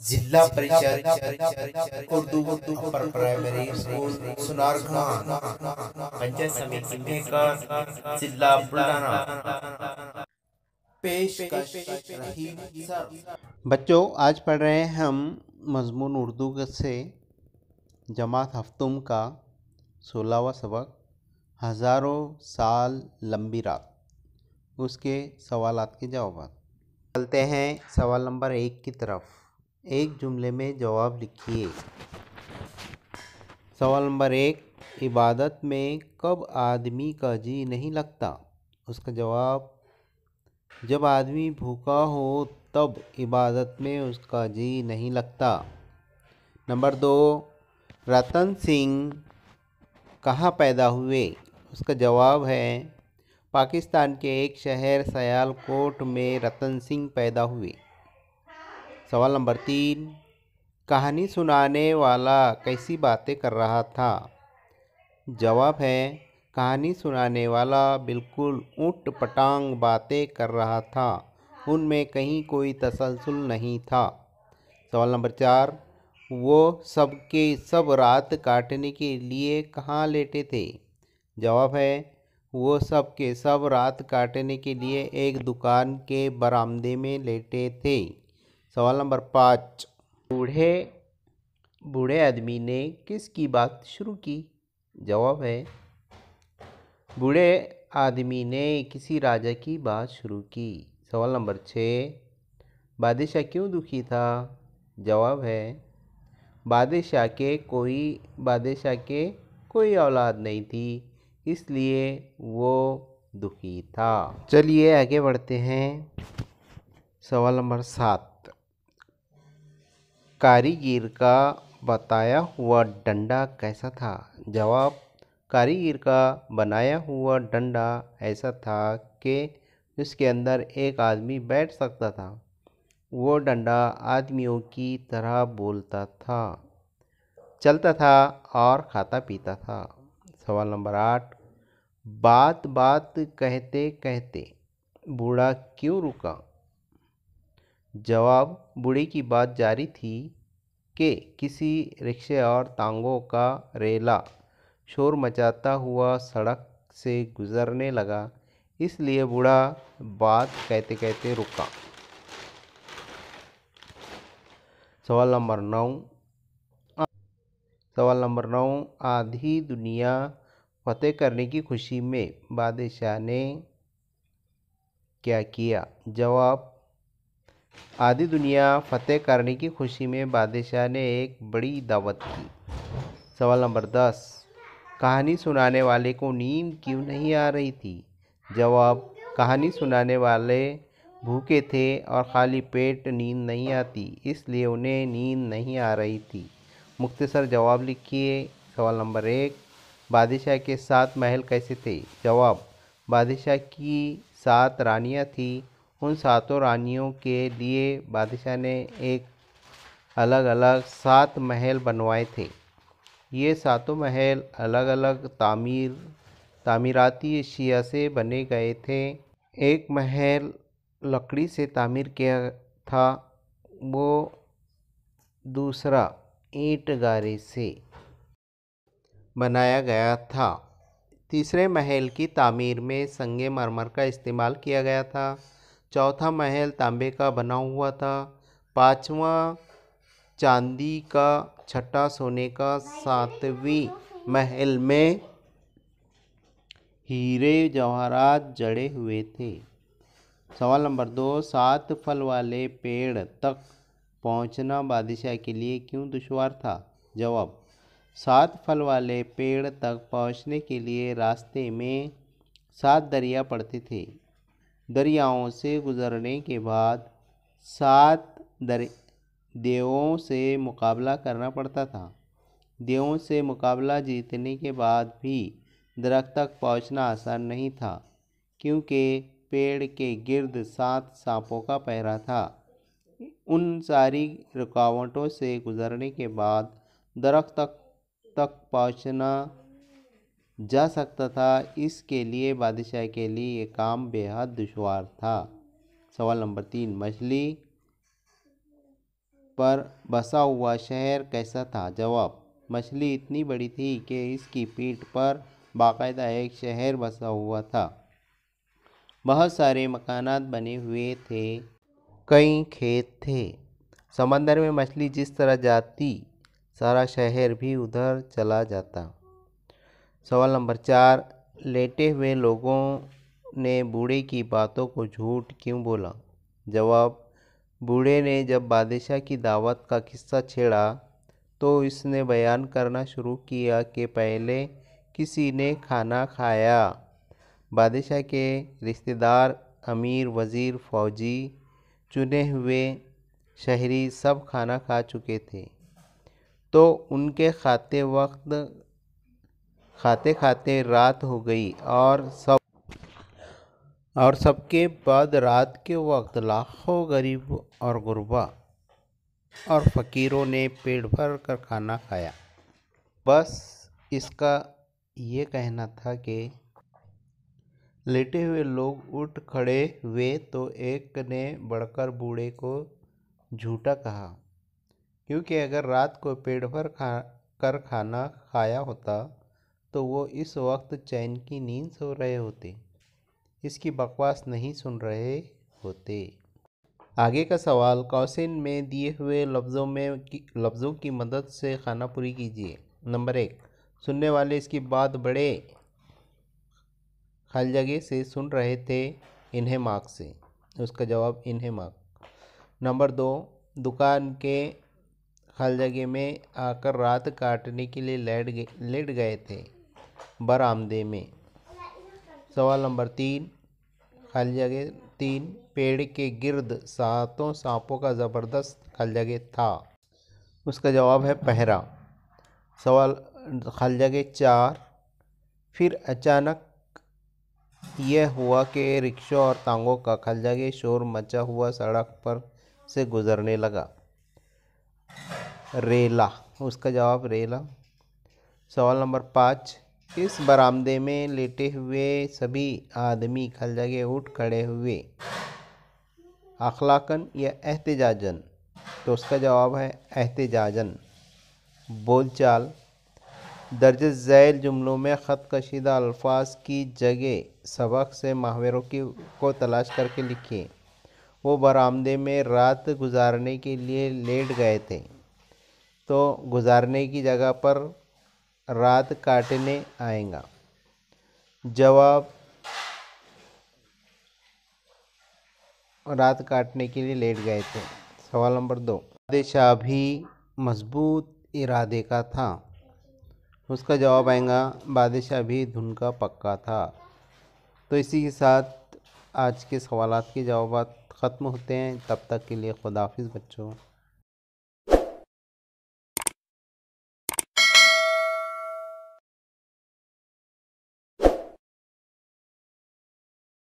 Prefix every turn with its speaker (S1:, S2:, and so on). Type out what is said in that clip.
S1: जिला Parishad Urdu upper primary school Sunarkhan panchayat samiti Mehkar जिला बुलढाना पेशकश रहीम सर।
S2: बच्चों, आज पढ़ रहे हैं हम मजमून उर्दू से जमात हफ्तुम का 16वां सबक हज़ारों साल लंबी रात, उसके सवालात के जवाब। चलते हैं सवाल नंबर 1 की तरफ। एक जुमले में जवाब लिखिए। सवाल नंबर 1, इबादत में कब आदमी का जी नहीं लगता? उसका जवाब, जब आदमी भूखा हो तब इबादत में उसका जी नहीं लगता। नंबर 2, रतन सिंह कहाँ पैदा हुए? उसका जवाब है, पाकिस्तान के एक शहर सियालकोट में रतन सिंह पैदा हुए। सवाल नंबर 3, कहानी सुनाने वाला कैसी बातें कर रहा था? जवाब है, कहानी सुनाने वाला बिल्कुल ऊट पटांग बातें कर रहा था, उनमें कहीं कोई तसलसल नहीं था। सवाल नंबर 4, वो सब के सब रात काटने के लिए कहाँ लेटे थे? जवाब है, वो सब के सब रात काटने के लिए एक दुकान के बरामदे में लेटे थे। सवाल नंबर 5, बूढ़े आदमी ने किसकी बात शुरू की? जवाब है, बूढ़े आदमी ने किसी राजा की बात शुरू की। सवाल नंबर 6, बादशाह क्यों दुखी था? जवाब है, बादशाह के कोई औलाद नहीं थी, इसलिए वो दुखी था। चलिए आगे बढ़ते हैं। सवाल नंबर 7, कारीगर का बताया हुआ डंडा कैसा था? जवाब, कारीगर का बनाया हुआ डंडा ऐसा था कि उसके अंदर एक आदमी बैठ सकता था। वो डंडा आदमियों की तरह बोलता था, चलता था और खाता पीता था। सवाल नंबर 8, बात बात कहते कहते बूढ़ा क्यों रुका? जवाब, बूढ़े की बात जारी थी कि किसी रिक्शे और तांगों का रेला शोर मचाता हुआ सड़क से गुजरने लगा, इसलिए बूढ़ा बात कहते कहते रुका। सवाल नंबर 9, आधी दुनिया फतेह करने की खुशी में बादशाह ने क्या किया? जवाब, आधी दुनिया फतेह करने की खुशी में बादशाह ने एक बड़ी दावत की। सवाल नंबर 10, कहानी सुनाने वाले को नींद क्यों नहीं आ रही थी? जवाब, कहानी सुनाने वाले भूखे थे और खाली पेट नींद नहीं आती, इसलिए उन्हें नींद नहीं आ रही थी। मुख्तसर जवाब लिखिए। सवाल नंबर 1, बादशाह के 7 महल कैसे थे? जवाब, बादशाह की 7 रानियां थी। उन 7 रानियों के लिए बादशाह ने एक अलग अलग 7 महल बनवाए थे। ये 7 महल अलग अलग तामीराती अशिया से बने गए थे। एक महल लकड़ी से तामीर किया था, वो दूसरा ईंट गारे से बनाया गया था। तीसरे महल की तामीर में संगे मरमर का इस्तेमाल किया गया था। चौथा महल तांबे का बना हुआ था। 5वां चांदी का, 6ठा सोने का, 7वीं महल में हीरे जवाहरात जड़े हुए थे। सवाल नंबर 2, 7 फल वाले पेड़ तक पहुंचना बादशाह के लिए क्यों दुश्वार था? जवाब, 7 फल वाले पेड़ तक पहुंचने के लिए रास्ते में 7 दरिया पड़ते थे। दरियाओं से गुजरने के बाद 7 देवों से मुकाबला करना पड़ता था। देवों से मुकाबला जीतने के बाद भी दरख्त तक पहुंचना आसान नहीं था, क्योंकि पेड़ के गिर्द 7 सांपों का पहरा था। उन सारी रुकावटों से गुजरने के बाद दरख्त तक पहुंचना जा सकता था। इसके लिए बादशाह के लिए ये काम बेहद दुश्वार था। सवाल नंबर 3, मछली पर बसा हुआ शहर कैसा था? जवाब, मछली इतनी बड़ी थी कि इसकी पीठ पर बाकायदा एक शहर बसा हुआ था। बहुत सारे मकानात बने हुए थे, कई खेत थे। समंदर में मछली जिस तरह जाती, सारा शहर भी उधर चला जाता। सवाल नंबर 4, लेटे हुए लोगों ने बूढ़े की बातों को झूठ क्यों बोला? जवाब, बूढ़े ने जब बादशाह की दावत का किस्सा छेड़ा तो इसने बयान करना शुरू किया कि पहले किसी ने खाना खाया। बादशाह के रिश्तेदार, अमीर, वज़ीर, फौजी, चुने हुए शहरी सब खाना खा चुके थे। तो उनके खाते खाते रात हो गई और सबके बाद रात के वक्त लाखों गरीब और गुरबा और फ़कीरों ने पेट भर कर खाना खाया। बस इसका ये कहना था कि लेटे हुए लोग उठ खड़े हुए तो एक ने बढ़कर बूढ़े को झूठा कहा, क्योंकि अगर रात को पेट भर कर खाना खाया होता तो वो इस वक्त चैन की नींद सो रहे होते, इसकी बकवास नहीं सुन रहे होते। आगे का सवाल, कौसिन में दिए हुए लफ्ज़ों की मदद से खाना पूरी कीजिए। नंबर 1, सुनने वाले इसकी बात बड़े खलजगे से सुन रहे थे, इन्हें मार्क से। उसका जवाब, इन्हें मार्क। नंबर 2, दुकान के खलजगे में आकर रात काटने के लिए लेट गए थे, बरामदे में। सवाल नंबर 3, खलजगे 3, पेड़ के गिर्द 7 सांपों का ज़बरदस्त खलजगे था। उसका जवाब है पहरा। सवाल खलजगे 4, फिर अचानक यह हुआ कि रिक्शों और तांगों का खलजगे शोर मचा हुआ सड़क पर से गुजरने लगा। रेला। उसका जवाब रेला। सवाल नंबर 5, इस बरामदे में लेटे हुए सभी आदमी खलजगे उठ खड़े हुए, अखलाकन या एहतिजाजन? तो उसका जवाब है एहतिजाजन। बोलचाल, दर्ज झैल जुमलों में ख़त कशीदा अल्फाज की जगह सबक से मुहावरों को तलाश करके लिखिए। वो बरामदे में रात गुजारने के लिए लेट गए थे, तो गुजारने की जगह पर रात काटने आएगा। जवाब, रात काटने के लिए लेट गए थे। सवाल नंबर 2, बादशाह भी मजबूत इरादे का था। उसका जवाब आएगा, बादशाह भी धुन का पक्का था। तो इसी के साथ आज के सवालात के जवाब ख़त्म होते हैं। तब तक के लिए खुदाफिज़ बच्चों।